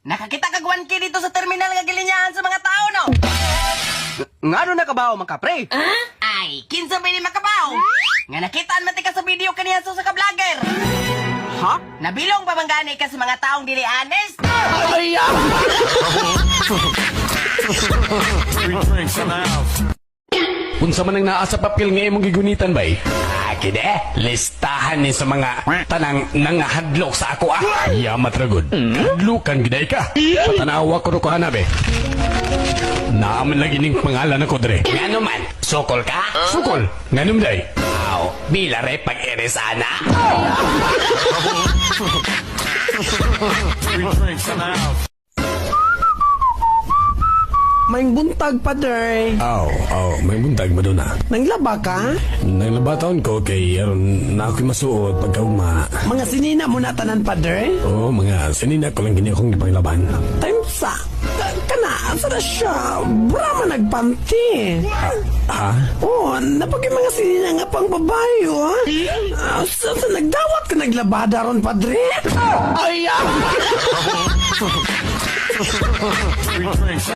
Nakakita kag 1K dito sa terminal nga gilinyahan sa mga tao, no? Ngano na kabaw, makapre? Ay, kinsa ba ni makabaw? Nga nakitaan mati ka sa video kaniya sa ka-vlogger. Ha? Nabilong pa bang gani ka sa mga taong dili honest? Ay, Unsa man ang naa sa papel nga imong gigunitan bay? Kide, listahan ni sa mga tanang nangahadlok sa ako Yamat ragod. Hadlokan giday ka. Patanawa ko ko ana be. Naaman lagi ning pangalan ako dre. Ngano man? Sokol ka? Sukol, nganum day. Aw, bilare pag-eres ana. May buntag, Pader. May buntag maduna. Nanglaba ka? Naglabataon ko kay aron na ako'y masuot pagkaugma. Mga sinina mo na tanan, Pader. Oo, mga sinina ko lang gini akong gipanglaban. Timsa. Kana, asa na siya? Brama nagpanti. Ha? Oh, napagay mga sinina nga pang babae, oh. Sa nagdawat ka naglabada ron, Padre? Ay,